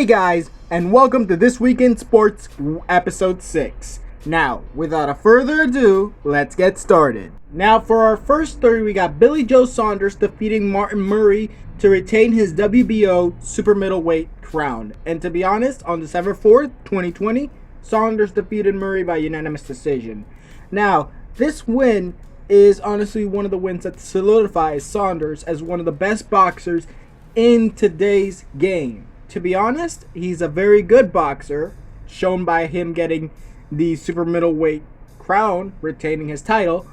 Hey guys, and welcome to This Week in Sports episode 6. Now, without a further ado, let's get started. Now, for our first story, we got Billy Joe Saunders defeating Martin Murray to retain his WBO Super-Middleweight crown. And to be honest, on December 4th, 2020, Saunders defeated Murray by unanimous decision. Now, this win is honestly one of the wins that solidifies Saunders as one of the best boxers in today's game. To be honest, he's a very good boxer, shown by him getting the super middleweight crown, retaining his title.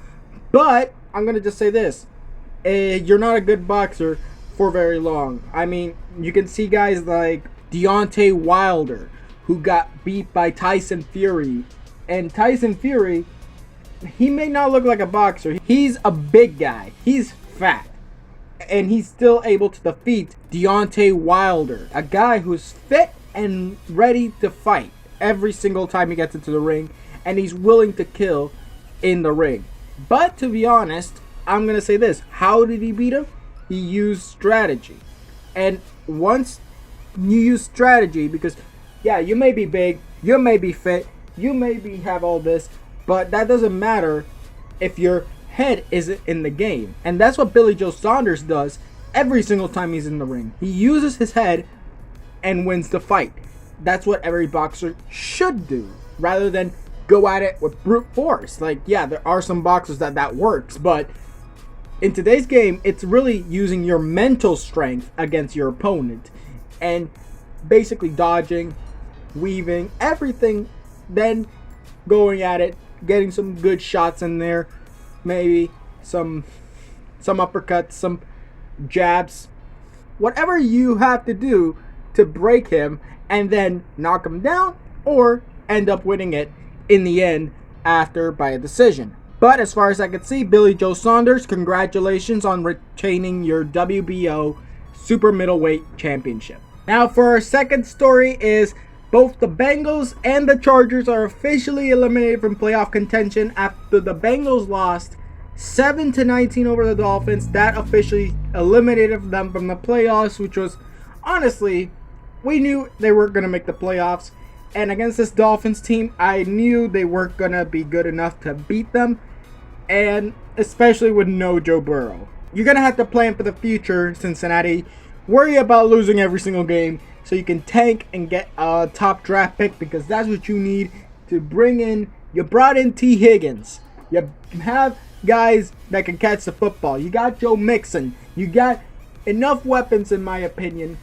But I'm going to just say this. You're not a good boxer for very long. I mean, you can see guys like Deontay Wilder, who got beat by Tyson Fury. And Tyson Fury, he may not look like a boxer. He's a big guy. He's fat. And he's still able to defeat Deontay Wilder, a guy who's fit and ready to fight every single time he gets into the ring, and he's willing to kill in the ring. But to be honest, I'm going to say this. How did he beat him? He used strategy. And once you use strategy, because yeah, you may be big, you may be fit, you may have all this, but that doesn't matter if your head isn't in the game. And that's what Billy Joe Saunders does every single time he's in the ring. He uses his head and wins the fight. That's what every boxer should do, rather than go at it with brute force. Like, yeah, there are some boxers that works, but in today's game, it's really using your mental strength against your opponent and basically dodging, weaving, everything, then going at it, getting some good shots in there, maybe some uppercuts, some jabs, whatever you have to do to break him and then knock him down or end up winning it in the end after by a decision. But as far as I can see, Billy Joe Saunders, congratulations on retaining your WBO Super Middleweight Championship. Now for our second story is both the Bengals and the Chargers are officially eliminated from playoff contention after the Bengals lost 7-19 over the Dolphins. That officially eliminated them from the playoffs, which was, honestly, we knew they weren't going to make the playoffs. And against this Dolphins team, I knew they weren't going to be good enough to beat them. And especially with no Joe Burrow. You're going to have to plan for the future, Cincinnati. Worry about losing every single game so you can tank and get a top draft pick, because that's what you need to bring in. You brought in T. Higgins. You have guys that can catch the football. You got Joe Mixon. You got enough weapons, in my opinion,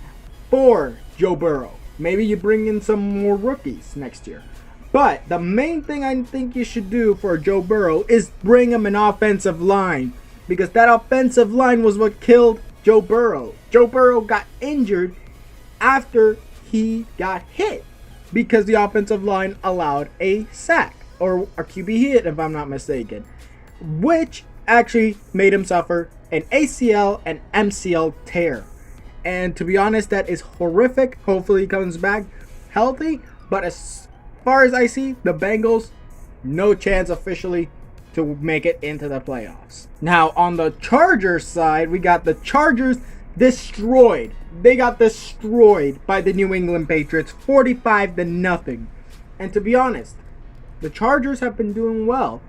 for Joe Burrow. Maybe you bring in some more rookies next year. But the main thing I think you should do for Joe Burrow is bring him an offensive line, because that offensive line was what killed Joe Burrow. Joe Burrow got injured after he got hit because the offensive line allowed a sack or a QB hit, if I'm not mistaken, which actually made him suffer an ACL and MCL tear. And to be honest, that is horrific. Hopefully he comes back healthy. But as far as I see, the Bengals, no chance officially to make it into the playoffs. Now, on the Chargers side, we got the Chargers destroyed. They got destroyed by the New England Patriots, 45-0. And to be honest, the Chargers have been doing well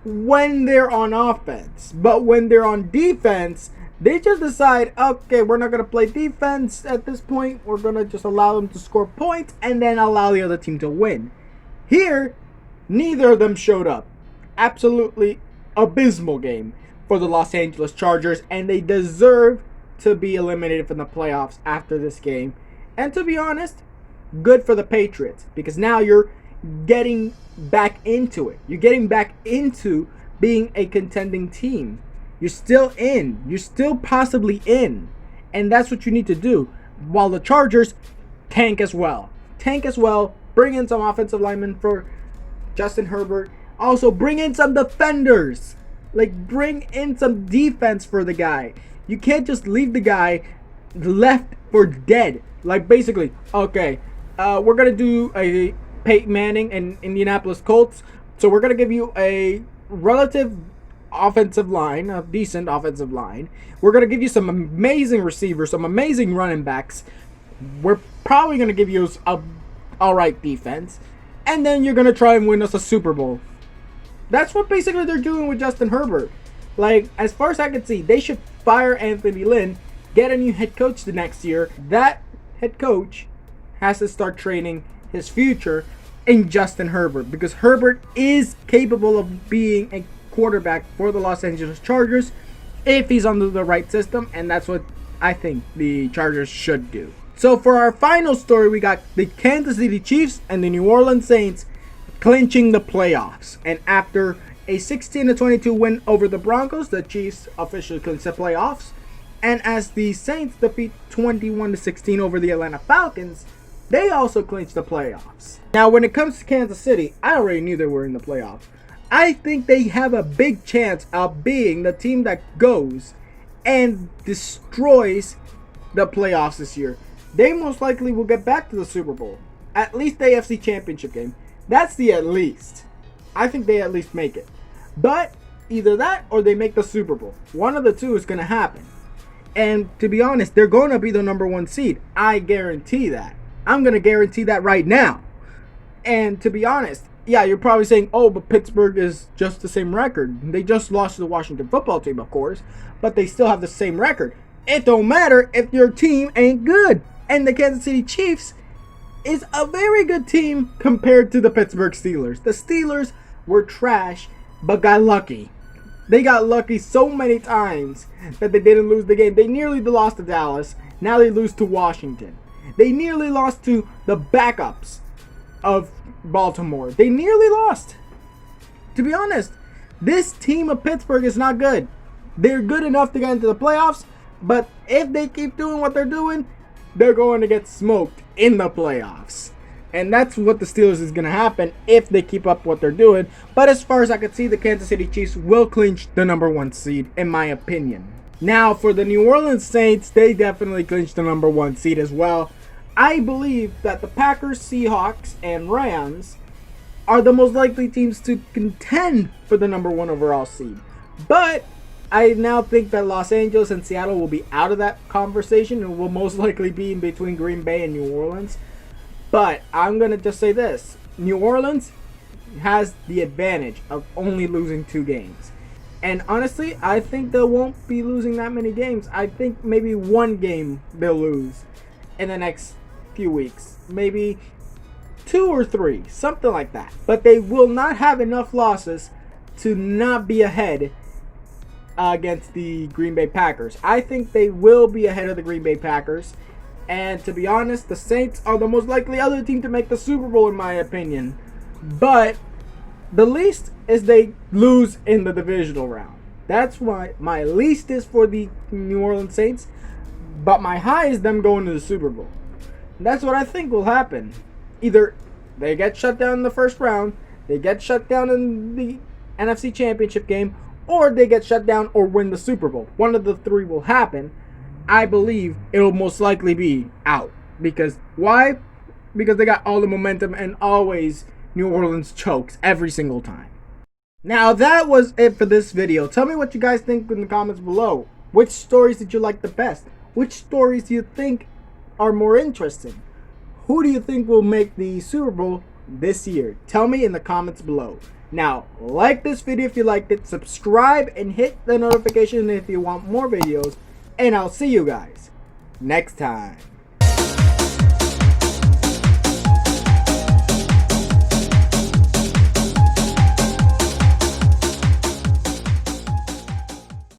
when they're on offense. But when they're on defense, they just decide, okay, we're not going to play defense at this point. We're going to just allow them to score points and then allow the other team to win. Here, neither of them showed up. Absolutely abysmal game for the Los Angeles Chargers, and they deserve to be eliminated from the playoffs after this game. And to be honest, good for the Patriots, because now you're getting back into it. You're getting back into being a contending team. You're still in. You're still possibly in. And that's what you need to do. While the Chargers tank as well. Tank as well. Bring in some offensive linemen for Justin Herbert. Also, bring in some defenders. Like, bring in some defense for the guy. You can't just leave the guy left for dead. Like, basically, okay, we're going to do a Peyton Manning and Indianapolis Colts. So we're going to give you a relative offensive line, a decent offensive line. We're going to give you some amazing receivers, some amazing running backs. we're probably going to give you a alright defense, and then you're going to try and win us a Super Bowl. That's what basically they're doing with Justin Herbert. Like, as far as I can see, they should fire Anthony Lynn, get a new head coach the next year. That head coach has to start training his future in Justin Herbert, because Herbert is capable of being a quarterback for the Los Angeles Chargers if he's under the right system, and that's what I think the Chargers should do. So for our final story, we got the Kansas City Chiefs and the New Orleans Saints clinching the playoffs. And after a 16-22 win over the Broncos, the Chiefs officially clinched the playoffs. And as the Saints defeat 21-16 over the Atlanta Falcons, they also clinched the playoffs. Now, when it comes to Kansas City, I already knew they were in the playoffs. I think they have a big chance of being the team that goes and destroys the playoffs this year. They most likely will get back to the Super Bowl. At least the AFC Championship game. That's the at least. I think they at least make it. But either that or they make the Super Bowl. One of the two is going to happen. And to be honest, they're going to be the number one seed. I guarantee that. I'm going to guarantee that right now. And to be honest, yeah, you're probably saying, oh, but Pittsburgh is just the same record. They just lost to the Washington football team, of course. But they still have the same record. It don't matter if your team ain't good. And the Kansas City Chiefs is a very good team compared to the Pittsburgh Steelers. The Steelers were trash, but got lucky. They got lucky so many times that they didn't lose the game. They nearly lost to Dallas. Now they lose to Washington. They nearly lost to the backups of Baltimore. They nearly lost. To be honest, this team of Pittsburgh is not good. They're good enough to get into the playoffs, but if they keep doing what they're doing, they're going to get smoked in the playoffs. And that's what the Steelers is going to happen if they keep up what they're doing. But as far as I can see, the Kansas City Chiefs will clinch the number one seed, in my opinion. Now, for the New Orleans Saints, they definitely clinched the number one seed as well. I believe that the Packers, Seahawks, and Rams are the most likely teams to contend for the number one overall seed. But I now think that Los Angeles and Seattle will be out of that conversation and will most likely be in between Green Bay and New Orleans. But I'm going to just say this. New Orleans has the advantage of only losing 2 games. And honestly, I think they won't be losing that many games. I think maybe 1 game they'll lose in the next few weeks. Maybe 2 or 3, something like that. But they will not have enough losses to not be ahead against the Green Bay Packers. I think they will be ahead of the Green Bay Packers. And to be honest, the Saints are the most likely other team to make the Super Bowl, in my opinion. But the least is they lose in the divisional round. That's why my least is for the New Orleans Saints. But my high is them going to the Super Bowl. And that's what I think will happen. Either they get shut down in the first round, they get shut down in the NFC Championship game, or they get shut down or win the Super Bowl. One of the 3 will happen. I believe it'll most likely be out. Because why? Because they got all the momentum and always New Orleans chokes every single time. Now that was it for this video. Tell me what you guys think in the comments below. Which stories did you like the best? Which stories do you think are more interesting? Who do you think will make the Super Bowl this year? Tell me in the comments below. Now, like this video if you liked it, subscribe and hit the notification if you want more videos, and I'll see you guys next time.